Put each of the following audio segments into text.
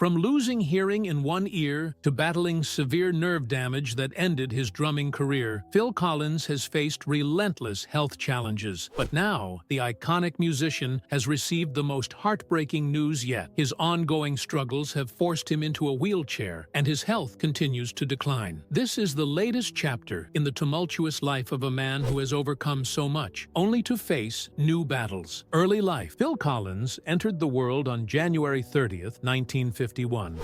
From losing hearing in one ear to battling severe nerve damage that ended his drumming career, Phil Collins has faced relentless health challenges. But now, the iconic musician has received the most heartbreaking news yet. His ongoing struggles have forced him into a wheelchair, and his health continues to decline. This is the latest chapter in the tumultuous life of a man who has overcome so much, only to face new battles. Early life. Phil Collins entered the world on January 30th, 1951,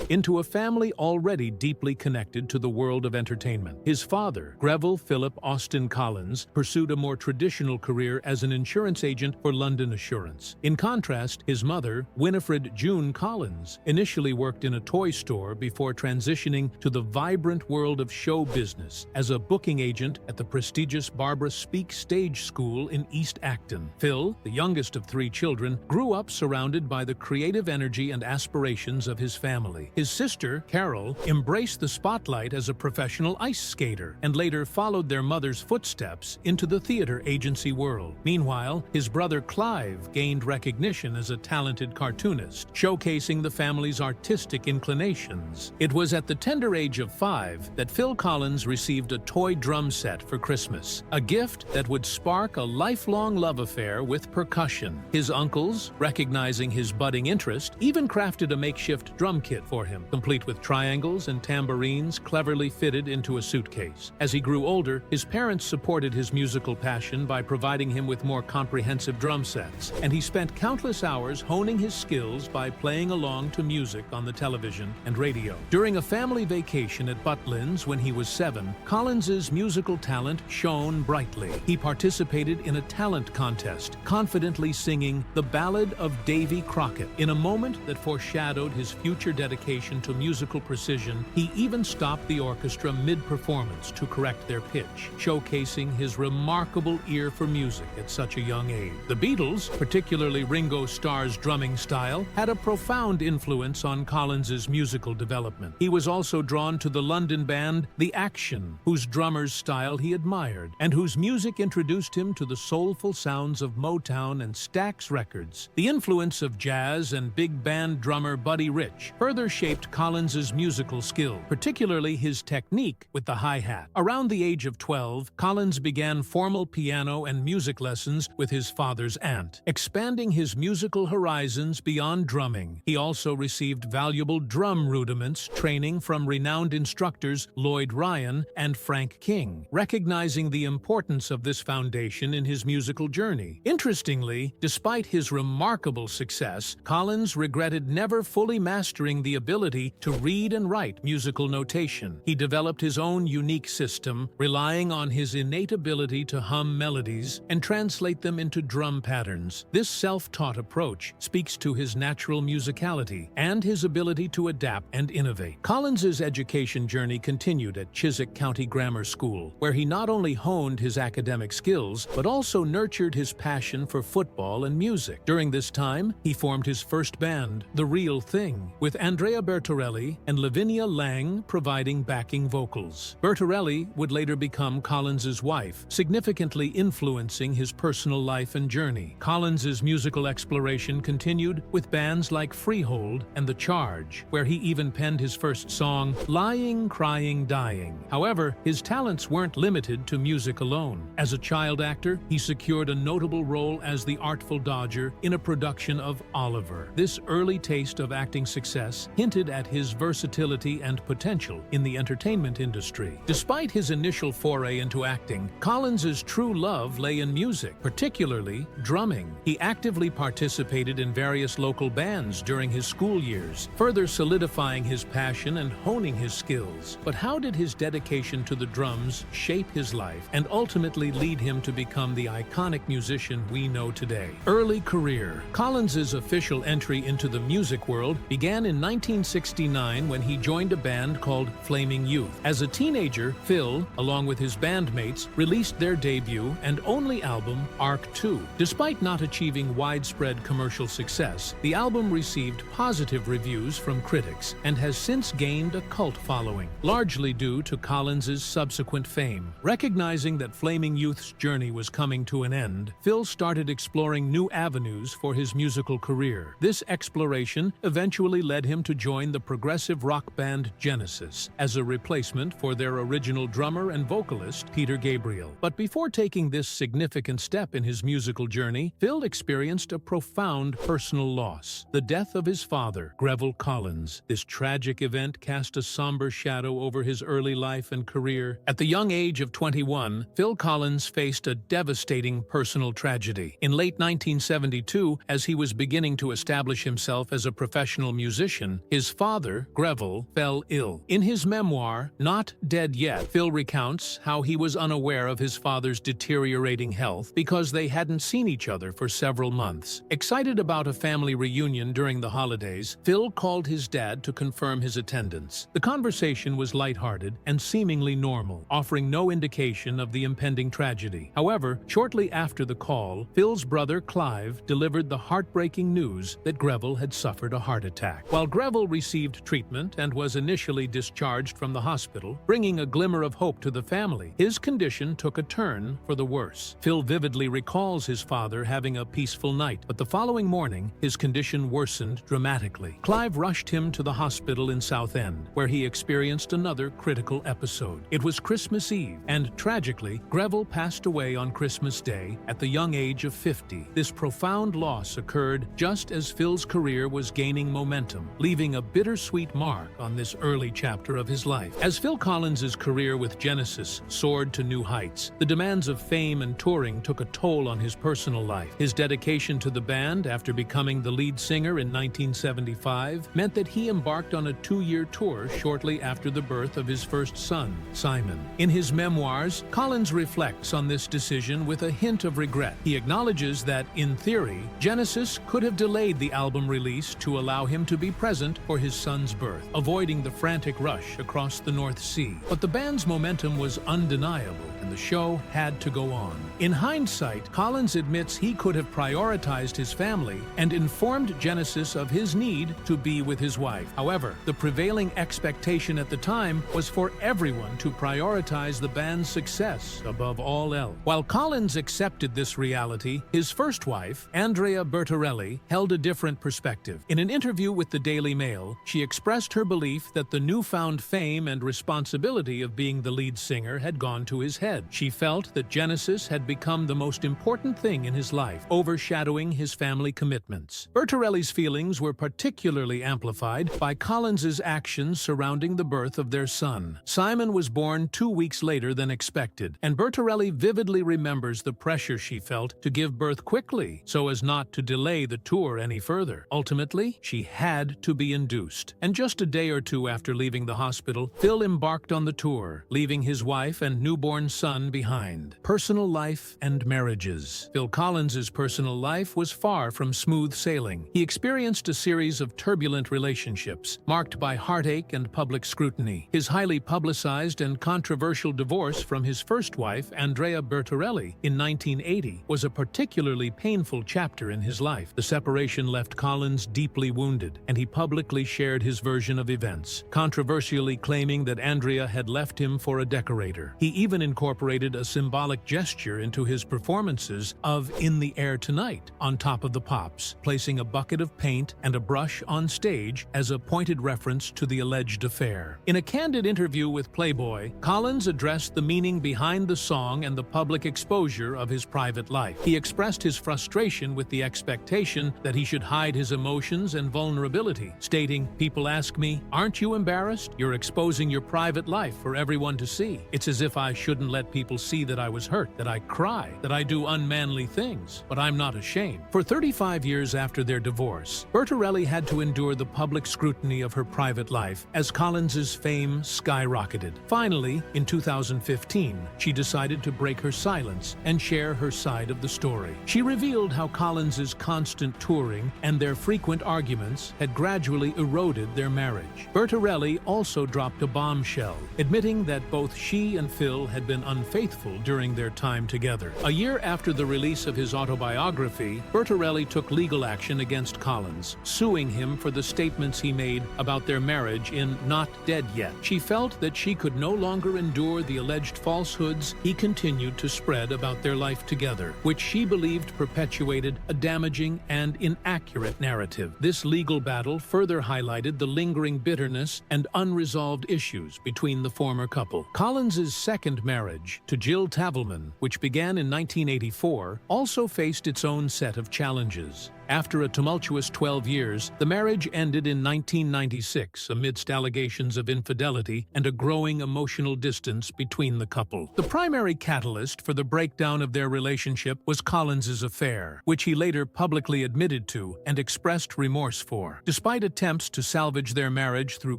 into a family already deeply connected to the world of entertainment. His father, Greville Philip Austin Collins, pursued a more traditional career as an insurance agent for London Assurance. In contrast, his mother, Winifred June Collins, initially worked in a toy store before transitioning to the vibrant world of show business as a booking agent at the prestigious Barbara Speake Stage School in East Acton. Phil, the youngest of three children, grew up surrounded by the creative energy and aspirations of his family. His sister, Carol, embraced the spotlight as a professional ice skater and later followed their mother's footsteps into the theater agency world. Meanwhile, his brother Clive gained recognition as a talented cartoonist, showcasing the family's artistic inclinations. It was at the tender age of 5 that Phil Collins received a toy drum set for Christmas, a gift that would spark a lifelong love affair with percussion. His uncles, recognizing his budding interest, even crafted a makeshift drum kit for him, complete with triangles and tambourines cleverly fitted into a suitcase. As he grew older, his parents supported his musical passion by providing him with more comprehensive drum sets, and he spent countless hours honing his skills by playing along to music on the television and radio. During a family vacation at Butlins when he was 7, Collins's musical talent shone brightly. He participated in a talent contest, confidently singing the Ballad of Davy Crockett. In a moment that foreshadowed his future dedication to musical precision, he even stopped the orchestra mid-performance to correct their pitch, showcasing his remarkable ear for music at such a young age. The Beatles, particularly Ringo Starr's drumming style, had a profound influence on Collins's musical development. He was also drawn to the London band The Action, whose drummer's style he admired, and whose music introduced him to the soulful sounds of Motown and Stax Records. The influence of jazz and big band drummer Buddy Rich further shaped Collins's musical skill, particularly his technique with the hi-hat. Around the age of 12, Collins began formal piano and music lessons with his father's aunt, expanding his musical horizons beyond drumming. He also received valuable drum rudiments training from renowned instructors Lloyd Ryan and Frank King, recognizing the importance of this foundation in his musical journey. Interestingly, despite his remarkable success, Collins regretted never fully mastering the ability to read and write musical notation. He developed his own unique system, relying on his innate ability to hum melodies and translate them into drum patterns. This self-taught approach speaks to his natural musicality and his ability to adapt and innovate. Collins's education journey continued at Chiswick County Grammar School, where he not only honed his academic skills, but also nurtured his passion for football and music. During this time, he formed his first band, The Real Thing, with Andrea Bertorelli and Lavinia Lang providing backing vocals. Bertorelli would later become Collins's wife, significantly influencing his personal life and journey. Collins's musical exploration continued with bands like Freehold and The Charge, where he even penned his first song, Lying, Crying, Dying. However, his talents weren't limited to music alone. As a child actor, he secured a notable role as the Artful Dodger in a production of Oliver. This early taste of acting success hinted at his versatility and potential in the entertainment industry. Despite his initial foray into acting, Collins's true love lay in music, particularly drumming. He actively participated in various local bands during his school years, further solidifying his passion and honing his skills. But how did his dedication to the drums shape his life and ultimately lead him to become the iconic musician we know today? Early career. Collins's official entry into the music world began in 1969 when he joined a band called Flaming Youth. As a teenager, Phil, along with his bandmates, released their debut and only album, Arc 2. Despite not achieving widespread commercial success, the album received positive reviews from critics and has since gained a cult following, largely due to Collins's subsequent fame. Recognizing that Flaming Youth's journey was coming to an end, Phil started exploring new avenues for his musical career. This exploration eventually led him to join the progressive rock band Genesis as a replacement for their original drummer and vocalist, Peter Gabriel. But before taking this significant step in his musical journey, Phil experienced a profound personal loss: the death of his father, Greville Collins. This tragic event cast a somber shadow over his early life and career. At the young age of 21, Phil Collins faced a devastating personal tragedy. In late 1972, as he was beginning to establish himself as a professional musician, his father, Greville, fell ill. In his memoir, Not Dead Yet, Phil recounts how he was unaware of his father's deteriorating health because they hadn't seen each other for several months. Excited about a family reunion during the holidays, Phil called his dad to confirm his attendance. The conversation was lighthearted and seemingly normal, offering no indication of the impending tragedy. However, shortly after the call, Phil's brother Clive delivered the heartbreaking news that Greville had suffered a heart attack. While Greville received treatment and was initially discharged from the hospital, bringing a glimmer of hope to the family, his condition took a turn for the worse. Phil vividly recalls his father having a peaceful night, but the following morning, his condition worsened dramatically. Clive rushed him to the hospital in Southend, where he experienced another critical episode. It was Christmas Eve, and tragically, Greville passed away on Christmas Day at the young age of 50. This profound loss occurred just as Phil's career was gaining momentum, leaving a bittersweet mark on this early chapter of his life. As Phil Collins's career with Genesis soared to new heights, the demands of fame and touring took a toll on his personal life. His dedication to the band after becoming the lead singer in 1975 meant that he embarked on a 2-year tour shortly after the birth of his first son, Simon. In his memoirs, Collins reflects on this decision with a hint of regret. He acknowledges that, in theory, Genesis could have delayed the album release to allow him to be present for his son's birth, avoiding the frantic rush across the North Sea. But the band's momentum was undeniable, and the show had to go on. In hindsight, Collins admits he could have prioritized his family and informed Genesis of his need to be with his wife. However, the prevailing expectation at the time was for everyone to prioritize the band's success above all else. While Collins accepted this reality, his first wife, Andrea Bertorelli, held a different perspective. In an interview with the Daily Mail, she expressed her belief that the newfound fame and responsibility of being the lead singer had gone to his head. She felt that Genesis had become the most important thing in his life, overshadowing his family commitments. Bertorelli's feelings were particularly amplified by Collins's actions surrounding the birth of their son. Simon was born 2 weeks later than expected, and Bertorelli vividly remembers the pressure she felt to give birth quickly so as not to delay the tour any further. Ultimately, she had to be induced. And just a day or two after leaving the hospital, Phil embarked on the tour, leaving his wife and newborn son behind. Personal life and marriages. Phil Collins's personal life was far from smooth sailing. He experienced a series of turbulent relationships, marked by heartache and public scrutiny. His highly publicized and controversial divorce from his first wife, Andrea Bertorelli, in 1980, was a particularly painful chapter in his life. The separation left Collins deeply wounded, and he publicly shared his version of events, controversially claiming that Andrea had left him for a decorator. He even incorporated a symbolic gesture into his performances of In the Air Tonight on Top of the Pops, placing a bucket of paint and a brush on stage as a pointed reference to the alleged affair. In a candid interview with Playboy, Collins addressed the meaning behind the song and the public exposure of his private life. He expressed his frustration with the expectation that he should hide his emotions and vulnerability, stating, "People ask me, aren't you embarrassed? You're exposing your private life for everyone to see. It's as if I shouldn't let people see that I was hurt, that I cry, that I do unmanly things, but I'm not ashamed." For 35 years after their divorce, Bertorelli had to endure the public scrutiny of her private life as Collins's fame skyrocketed. Finally, in 2015, she decided to break her silence and share her side of the story. She revealed how Collins's constant touring and their frequent arguments had gradually eroded their marriage. Bertorelli also dropped a bombshell, admitting that both she and Phil had been unfaithful during their time together. A year after the release of his autobiography, Bertorelli took legal action against Collins, suing him for the statements he made about their marriage in Not Dead Yet. She felt that she could no longer endure the alleged falsehoods he continued to spread about their life together, which she believed perpetuated a damaging and inaccurate narrative. This legal battle battle further highlighted the lingering bitterness and unresolved issues between the former couple. Collins's second marriage, to Jill Tavelman, which began in 1984, also faced its own set of challenges. After a tumultuous 12 years, the marriage ended in 1996 amidst allegations of infidelity and a growing emotional distance between the couple. The primary catalyst for the breakdown of their relationship was Collins's affair, which he later publicly admitted to and expressed remorse for. Despite attempts to salvage their marriage through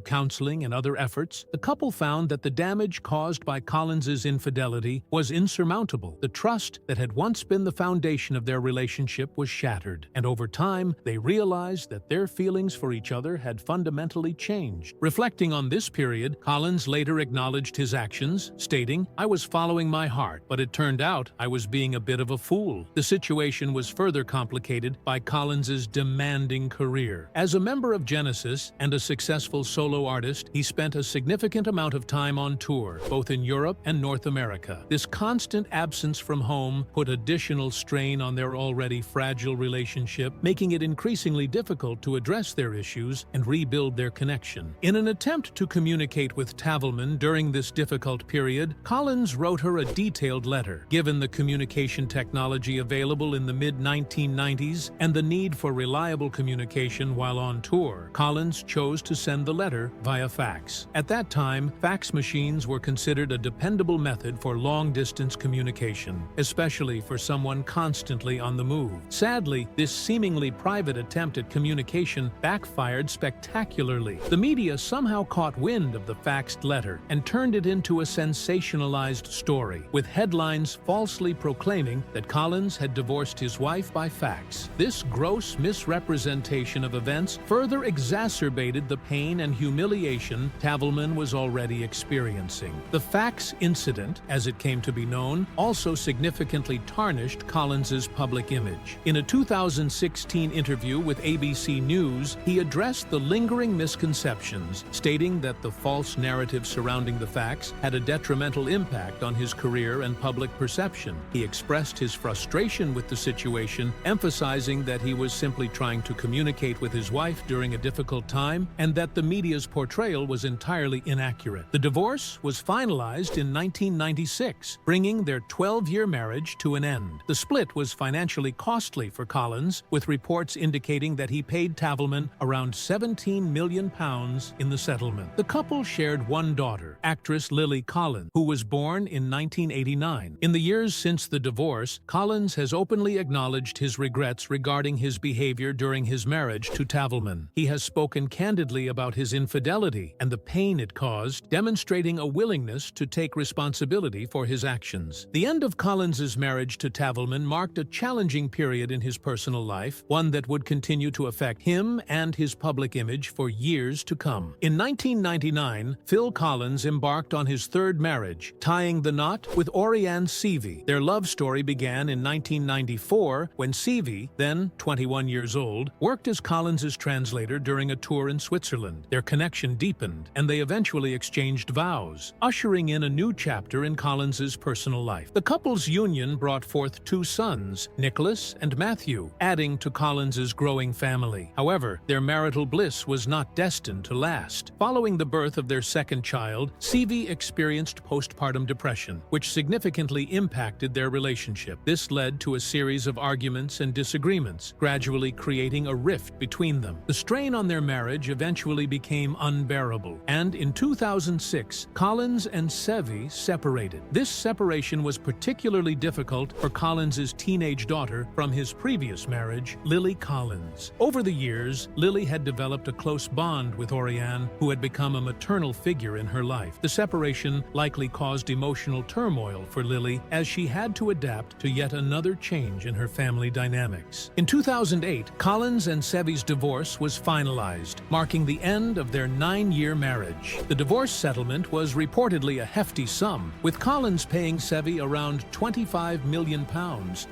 counseling and other efforts, the couple found that the damage caused by Collins's infidelity was insurmountable. The trust that had once been the foundation of their relationship was shattered, and over time, they realized that their feelings for each other had fundamentally changed. Reflecting on this period, Collins later acknowledged his actions, stating, "I was following my heart, but it turned out I was being a bit of a fool." The situation was further complicated by Collins's demanding career. As a member of Genesis and a successful solo artist, he spent a significant amount of time on tour, both in Europe and North America. This constant absence from home put additional strain on their already fragile relationship, making it increasingly difficult to address their issues and rebuild their connection. In an attempt to communicate with Tavelman during this difficult period, Collins wrote her a detailed letter. Given the communication technology available in the mid-1990s and the need for reliable communication while on tour, Collins chose to send the letter via fax. At that time, fax machines were considered a dependable method for long-distance communication, especially for someone constantly on the move. Sadly, this seemingly private attempt at communication backfired spectacularly. The media somehow caught wind of the faxed letter and turned it into a sensationalized story, with headlines falsely proclaiming that Collins had divorced his wife by fax. This gross misrepresentation of events further exacerbated the pain and humiliation Tavelman was already experiencing. The fax incident, as it came to be known, also significantly tarnished Collins's public image. In a 2016 interview with ABC News, he addressed the lingering misconceptions, stating that the false narrative surrounding the fax had a detrimental impact on his career and public perception. He expressed his frustration with the situation, emphasizing that he was simply trying to communicate with his wife during a difficult time and that the media's portrayal was entirely inaccurate. The divorce was finalized in 1996, bringing their 12-year marriage to an end. The split was financially costly for Collins, with reports indicating that he paid Tavelman around £17 million in the settlement. The couple shared one daughter, actress Lily Collins, who was born in 1989. In the years since the divorce, Collins has openly acknowledged his regrets regarding his behavior during his marriage to Tavelman. He has spoken candidly about his infidelity and the pain it caused, demonstrating a willingness to take responsibility for his actions. The end of Collins's marriage to Tavelman marked a challenging period in his personal life, one that would continue to affect him and his public image for years to come. In 1999, Phil Collins embarked on his third marriage, tying the knot with Orianne Seavey. Their love story began in 1994 when Seavey, then 21 years old, worked as Collins's translator during a tour in Switzerland. Their connection deepened, and they eventually exchanged vows, ushering in a new chapter in Collins's personal life. The couple's union brought forth two sons, Nicholas and Matthew, adding to Collins's growing family. However, their marital bliss was not destined to last. Following the birth of their second child, Seavey experienced postpartum depression, which significantly impacted their relationship. This led to a series of arguments and disagreements, gradually creating a rift between them. The strain on their marriage eventually became unbearable, and in 2006, Collins and Seavey separated. This separation was particularly difficult for Collins's teenage daughter from his previous marriage, Lily Collins. Over the years, Lily had developed a close bond with Orianne, who had become a maternal figure in her life. The separation likely caused emotional turmoil for Lily as she had to adapt to yet another change in her family dynamics. In 2008, Collins and Seavey's divorce was finalized, marking the end of their 9-year marriage. The divorce settlement was reportedly a hefty sum, with Collins paying Seavey around £25 million,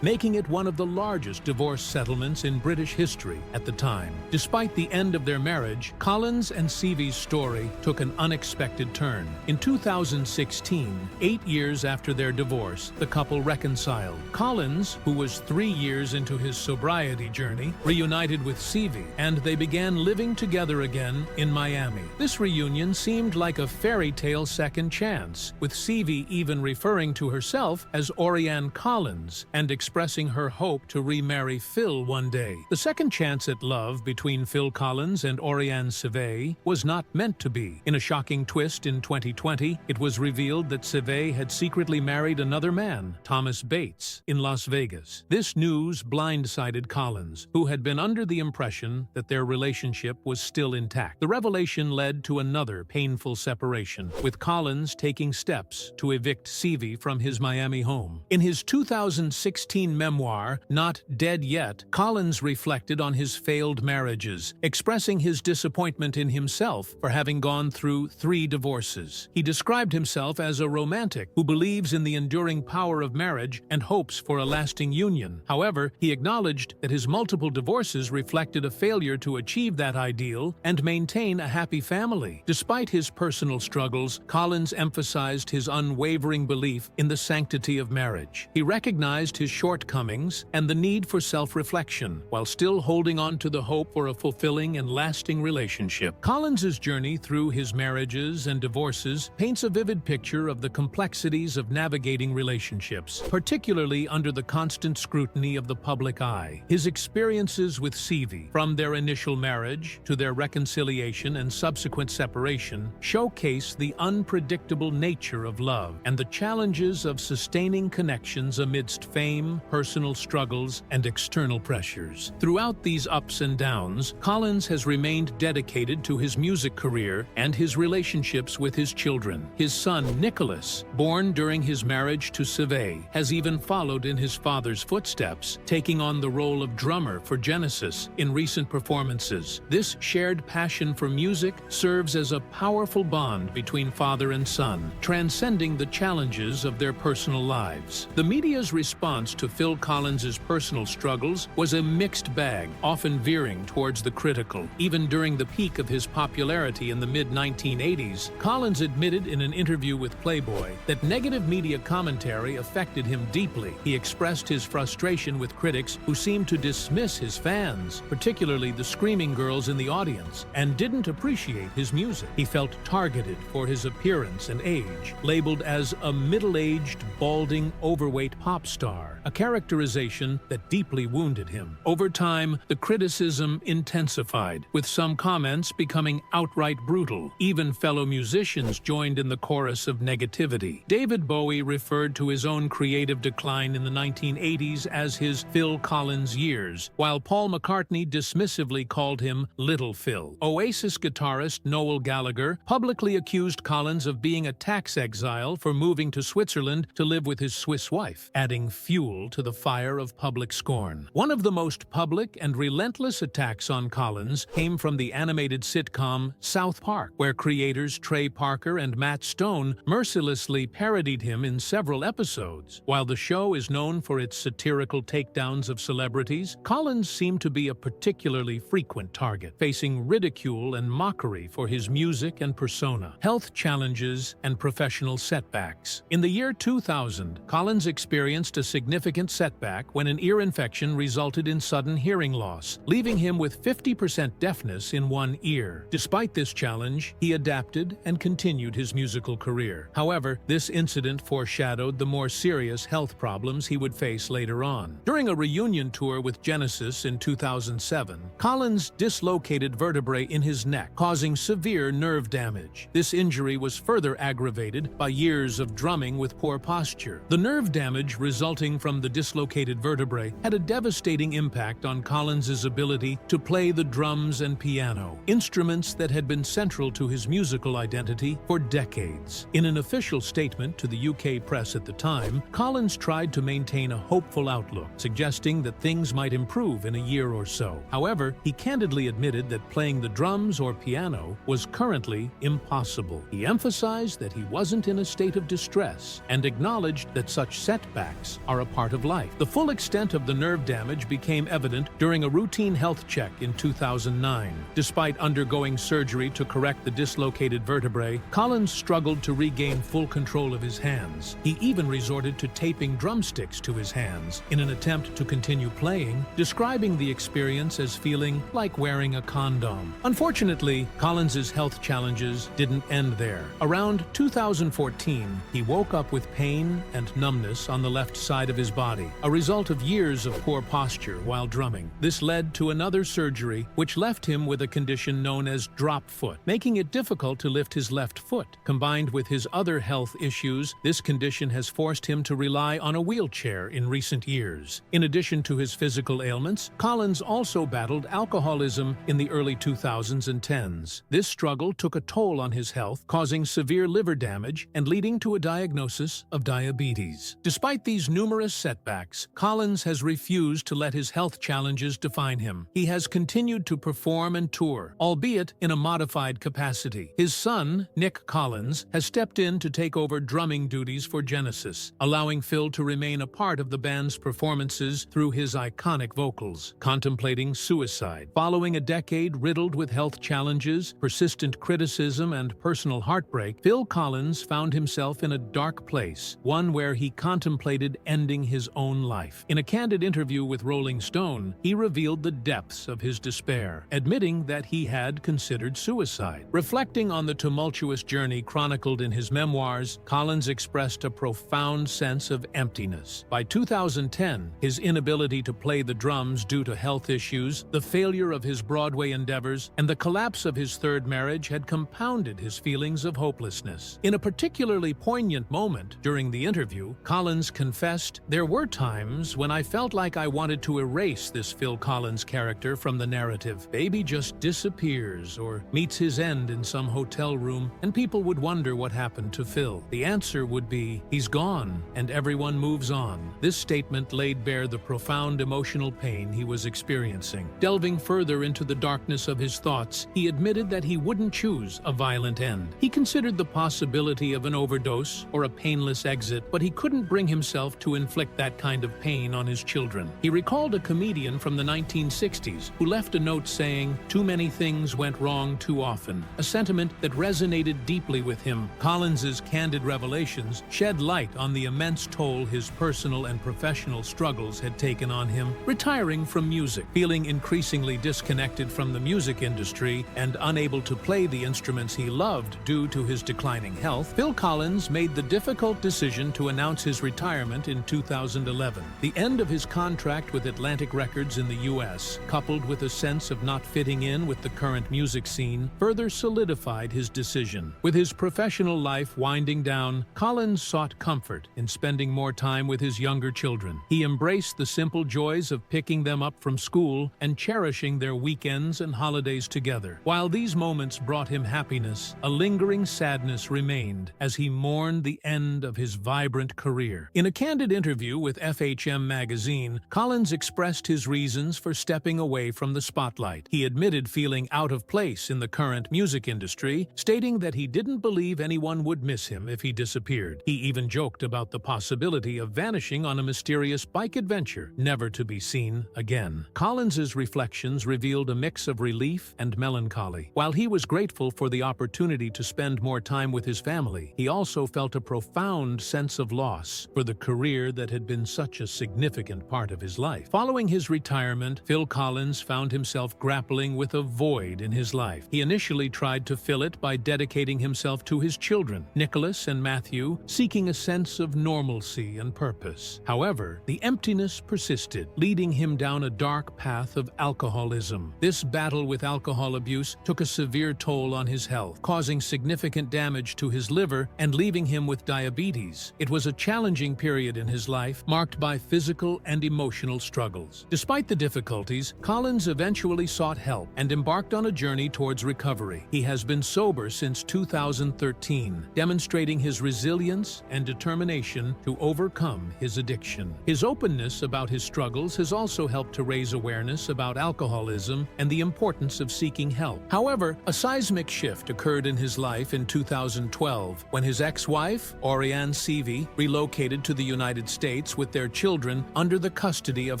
making it one of the largest divorce settlements entanglements in British history at the time. Despite the end of their marriage, Collins and Seavey's story took an unexpected turn. In 2016, 8 years after their divorce, the couple reconciled. Collins, who was 3 years into his sobriety journey, reunited with Seavey, and they began living together again in Miami. This reunion seemed like a fairy tale second chance, with Seavey even referring to herself as Orianne Collins and expressing her hope to remarry Phil one day. The second chance at love between Phil Collins and Orianne Seavey was not meant to be. In a shocking twist in 2020, it was revealed that Seavey had secretly married another man, Thomas Bates, in Las Vegas. This news blindsided Collins, who had been under the impression that their relationship was still intact. The revelation led to another painful separation, with Collins taking steps to evict Seavey from his Miami home. In his 2016 memoir, Not Dead Yet, Collins reflected on his failed marriages, expressing his disappointment in himself for having gone through 3 divorces. He described himself as a romantic who believes in the enduring power of marriage and hopes for a lasting union. However, he acknowledged that his multiple divorces reflected a failure to achieve that ideal and maintain a happy family. Despite his personal struggles, Collins emphasized his unwavering belief in the sanctity of marriage. He recognized his shortcomings and the need for self-reflection, while still holding on to the hope for a fulfilling and lasting relationship. Collins's journey through his marriages and divorces paints a vivid picture of the complexities of navigating relationships, particularly under the constant scrutiny of the public eye. His experiences with Seavey, from their initial marriage to their reconciliation and subsequent separation, showcase the unpredictable nature of love and the challenges of sustaining connections amidst fame, personal struggles, and external pressures. Throughout these ups and downs, Collins has remained dedicated to his music career and his relationships with his children. His son, Nicholas, born during his marriage to Seavey, has even followed in his father's footsteps, taking on the role of drummer for Genesis in recent performances. This shared passion for music serves as a powerful bond between father and son, transcending the challenges of their personal lives. The media's response to Phil Collins's personal struggles was a mixed bag, often veering towards the critical. Even during the peak of his popularity in the mid-1980s, Collins admitted in an interview with Playboy that negative media commentary affected him deeply. He expressed his frustration with critics who seemed to dismiss his fans, particularly the screaming girls in the audience, and didn't appreciate his music. He felt targeted for his appearance and age, labeled as a middle-aged, balding, overweight pop star, a characterization that deeply wounded him. Over time, the criticism intensified, with some comments becoming outright brutal. Even fellow musicians joined in the chorus of negativity. David Bowie referred to his own creative decline in the 1980s as his Phil Collins years, while Paul McCartney dismissively called him Little Phil. Oasis guitarist Noel Gallagher publicly accused Collins of being a tax exile for moving to Switzerland to live with his Swiss wife, adding fuel to the fire of public scorn. One of the most public and relentless attacks on Collins came from the animated sitcom South Park, where creators Trey Parker and Matt Stone mercilessly parodied him in several episodes. While the show is known for its satirical takedowns of celebrities, Collins seemed to be a particularly frequent target, facing ridicule and mockery for his music and persona, health challenges, and professional setbacks. In the year 2000, Collins experienced a significant setback when an ear infection resulted in sudden hearing loss, leaving him with 50% deafness in one ear. Despite this challenge, he adapted and continued his musical career. However, this incident foreshadowed the more serious health problems he would face later on. During a reunion tour with Genesis in 2007, Collins dislocated vertebrae in his neck, causing severe nerve damage. This injury was further aggravated by years of drumming with poor posture. The nerve damage resulting from the dislocated vertebrae had a devastating impact on Collins's ability to play the drums and piano, instruments that had been central to his musical identity for decades. In an official statement to the UK press at the time, Collins tried to maintain a hopeful outlook, suggesting that things might improve in a year or so. However, he candidly admitted that playing the drums or piano was currently impossible. He emphasized that he wasn't in a state of distress and acknowledged that such setbacks are a part of life. The full extent of the nerve damage damage became evident during a routine health check in 2009. Despite undergoing surgery to correct the dislocated vertebrae, Collins struggled to regain full control of his hands. He even resorted to taping drumsticks to his hands in an attempt to continue playing, describing the experience as feeling like wearing a condom. Unfortunately, Collins's health challenges didn't end there. Around 2014, he woke up with pain and numbness on the left side of his body, a result of years of poor posture while drumming. This led to another surgery, which left him with a condition known as drop foot, making it difficult to lift his left foot. Combined with his other health issues, this condition has forced him to rely on a wheelchair in recent years. In addition to his physical ailments, Collins also battled alcoholism in the early 2000s and 10s. This struggle took a toll on his health, causing severe liver damage and leading to a diagnosis of diabetes. Despite these numerous setbacks, Collins has refused to let his health challenges define him. He has continued to perform and tour, albeit in a modified capacity. His son, Nick Collins, has stepped in to take over drumming duties for Genesis, allowing Phil to remain a part of the band's performances through his iconic vocals. Contemplating suicide. Following a decade riddled with health challenges, persistent criticism, and personal heartbreak, Phil Collins found himself in a dark place, one where he contemplated ending his own life. In a candid interview with Rolling Stone, he revealed the depths of his despair, admitting that he had considered suicide. Reflecting on the tumultuous journey chronicled in his memoirs, Collins expressed a profound sense of emptiness. By 2010, his inability to play the drums due to health issues, the failure of his Broadway endeavors, and the collapse of his third marriage had compounded his feelings of hopelessness. In a particularly poignant moment during the interview, Collins confessed, "There were times when I felt like I wanted to erase this Phil Collins character from the narrative. Baby just disappears or meets his end in some hotel room, and people would wonder what happened to Phil. The answer would be, he's gone, and everyone moves on." This statement laid bare the profound emotional pain he was experiencing. Delving further into the darkness of his thoughts, he admitted that he wouldn't choose a violent end. He considered the possibility of an overdose or a painless exit, but he couldn't bring himself to inflict that kind of pain on his children. He recalled a comedian from the 1960s who left a note saying, "Too many things went wrong too often," a sentiment that resonated deeply with him. Collins's candid revelations shed light on the immense toll his personal and professional struggles had taken on him. Retiring from music, feeling increasingly disconnected from the music industry and unable to play the instruments he loved due to his declining health, Phil Collins made the difficult decision to announce his retirement in 2011. The end of his contract with Atlantic Records in the US, coupled with a sense of not fitting in with the current music scene, further solidified his decision. With his professional life winding down, Collins sought comfort in spending more time with his younger children. He embraced the simple joys of picking them up from school and cherishing their weekends and holidays together. While these moments brought him happiness, a lingering sadness remained as he mourned the end of his vibrant career. In a candid interview with FHM magazine, Collins expressed his reasons for stepping away from the spotlight. He admitted feeling out of place in the current music industry, stating that he didn't believe anyone would miss him if he disappeared. He even joked about the possibility of vanishing on a mysterious bike adventure, never to be seen again. Collins's reflections revealed a mix of relief and melancholy. While he was grateful for the opportunity to spend more time with his family, he also felt a profound sense of loss for the career that had been such a significant part of his life. Following his retirement, Phil Collins found himself grappling with a void in his life. He initially tried to fill it by dedicating himself to his children, Nicholas and Matthew, seeking a sense of normalcy and purpose. However, the emptiness persisted, leading him down a dark path of alcoholism. This battle with alcohol abuse took a severe toll on his health, causing significant damage to his liver and leaving him with diabetes. It was a challenging period in his life, marked by physical and emotional struggles. Despite the difficulties, Collins eventually sought help and embarked on a journey towards recovery. He has been sober since 2013, demonstrating his resilience and determination to overcome his addiction. His openness about his struggles has also helped to raise awareness about alcoholism and the importance of seeking help. However, a seismic shift occurred in his life in 2012 when his ex-wife, Orianne Seavey, relocated to the United States with their children under the custody of of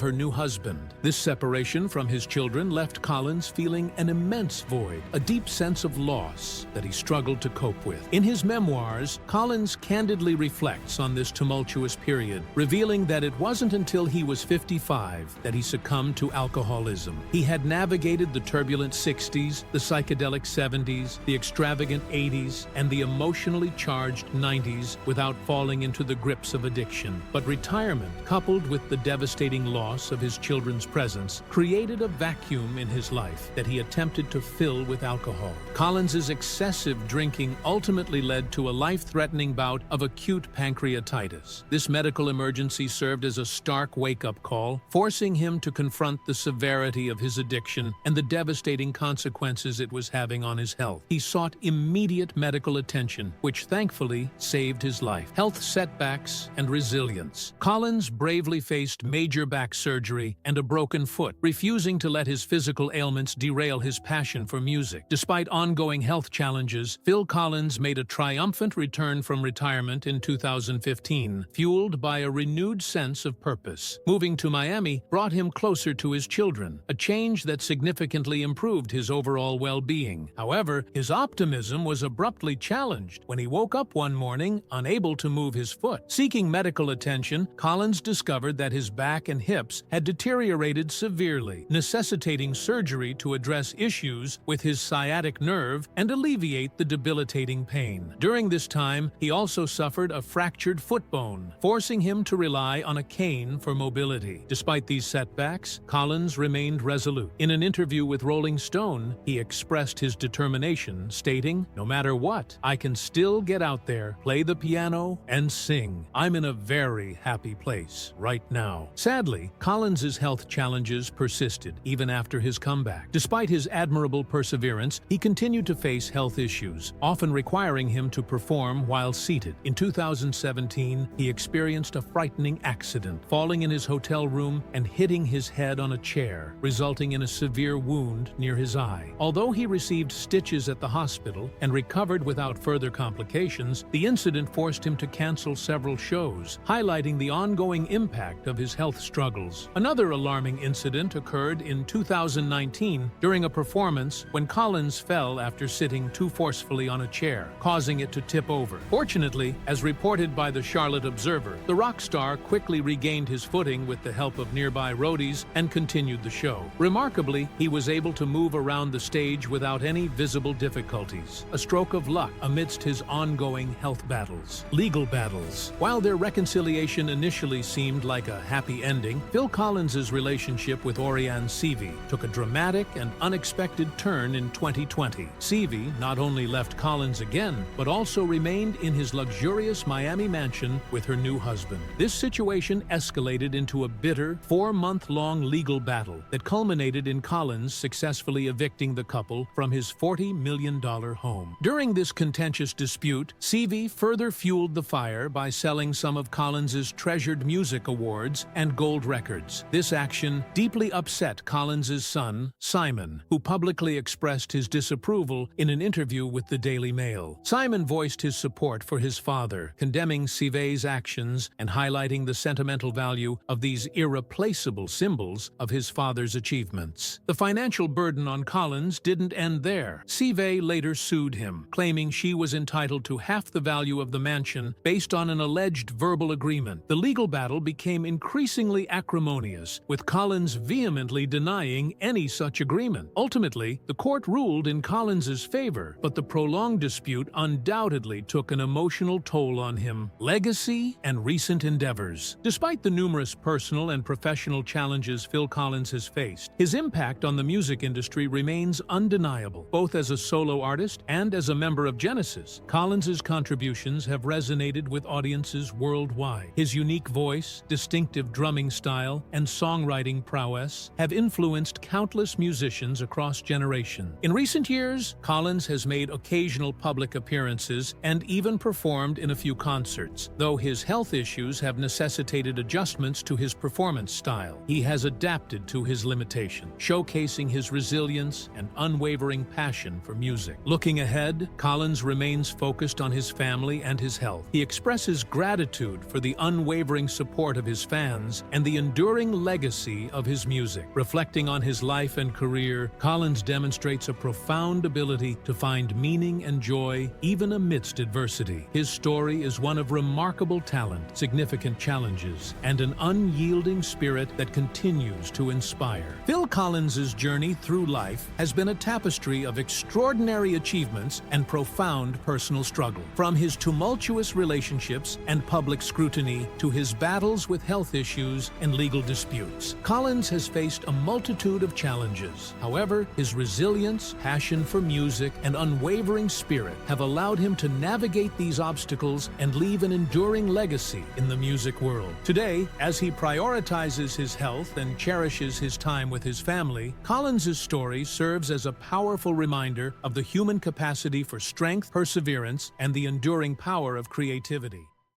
her new husband. This separation from his children left Collins feeling an immense void, a deep sense of loss that he struggled to cope with. In his memoirs, Collins candidly reflects on this tumultuous period, revealing that it wasn't until he was 55 that he succumbed to alcoholism. He had navigated the turbulent 60s, the psychedelic 70s, the extravagant 80s, and the emotionally charged 90s without falling into the grips of addiction. But retirement, coupled with the devastating loss of his children's presence, created a vacuum in his life that he attempted to fill with alcohol. Collins's excessive drinking ultimately led to a life-threatening bout of acute pancreatitis. This medical emergency served as a stark wake-up call, forcing him to confront the severity of his addiction and the devastating consequences it was having on his health. He sought immediate medical attention, which thankfully saved his life. Health setbacks and resilience. Collins bravely faced major back surgery and a broken foot, refusing to let his physical ailments derail his passion for music. Despite ongoing health challenges, Phil Collins made a triumphant return from retirement in 2015, fueled by a renewed sense of purpose. Moving to Miami brought him closer to his children, a change that significantly improved his overall well-being. However, his optimism was abruptly challenged when he woke up one morning unable to move his foot. Seeking medical attention, Collins discovered that his back and hips had deteriorated severely, necessitating surgery to address issues with his sciatic nerve and alleviate the debilitating pain. During this time, he also suffered a fractured foot bone, forcing him to rely on a cane for mobility. Despite these setbacks, Collins remained resolute. In an interview with Rolling Stone, he expressed his determination, stating, "No matter what, I can still get out there, play the piano, and sing. I'm in a very happy place right now." Sadly, Collins's health challenges persisted even after his comeback. Despite his admirable perseverance, he continued to face health issues, often requiring him to perform while seated. In 2017, he experienced a frightening accident, falling in his hotel room and hitting his head on a chair, resulting in a severe wound near his eye. Although he received stitches at the hospital and recovered without further complications, the incident forced him to cancel several shows, highlighting the ongoing impact of his health struggles. Another alarming incident occurred in 2019 during a performance when Collins fell after sitting too forcefully on a chair, causing it to tip over. Fortunately, as reported by the Charlotte Observer, the rock star quickly regained his footing with the help of nearby roadies and continued the show. Remarkably, he was able to move around the stage without any visible difficulties, a stroke of luck amidst his ongoing health battles. Legal battles. While their reconciliation initially seemed like a happy ending, Phil Collins's relationship with Orianne Seavey took a dramatic and unexpected turn in 2020. Seavey not only left Collins again, but also remained in his luxurious Miami mansion with her new husband. This situation escalated into a bitter, 4-month-long legal battle that culminated in Collins successfully evicting the couple from his $40 million home. During this contentious dispute, Seavey further fueled the fire by selling some of Collins's treasured music awards and gold records. This action deeply upset Collins's son, Simon, who publicly expressed his disapproval in an interview with the Daily Mail. Simon voiced his support for his father, condemning Seavey's actions and highlighting the sentimental value of these irreplaceable symbols of his father's achievements. The financial burden on Collins didn't end there. Seavey later sued him, claiming she was entitled to half the value of the mansion based on an alleged verbal agreement. The legal battle became increasingly acrimonious, with Collins vehemently denying any such agreement. Ultimately, the court ruled in Collins's favor, but the prolonged dispute undoubtedly took an emotional toll on him. Legacy and recent endeavors. Despite the numerous personal and professional challenges Phil Collins has faced, his impact on the music industry remains undeniable. Both as a solo artist and as a member of Genesis, Collins's contributions have resonated with audiences worldwide. His unique voice, distinctive drumming style, and songwriting prowess have influenced countless musicians across generations. In recent years, Collins has made occasional public appearances and even performed in a few concerts. Though his health issues have necessitated adjustments to his performance style, he has adapted to his limitations, showcasing his resilience and unwavering passion for music. Looking ahead, Collins remains focused on his family and his health. He expresses gratitude for the unwavering support of his fans and the the enduring legacy of his music. Reflecting on his life and career, Collins demonstrates a profound ability to find meaning and joy even amidst adversity. His story is one of remarkable talent, significant challenges, and an unyielding spirit that continues to inspire. Phil Collins's journey through life has been a tapestry of extraordinary achievements and profound personal struggle. From his tumultuous relationships and public scrutiny to his battles with health issues and legal disputes, Collins has faced a multitude of challenges. However, his resilience, passion for music, and unwavering spirit have allowed him to navigate these obstacles and leave an enduring legacy in the music world. Today, as he prioritizes his health and cherishes his time with his family, Collins's story serves as a powerful reminder of the human capacity for strength, perseverance, and the enduring power of creativity.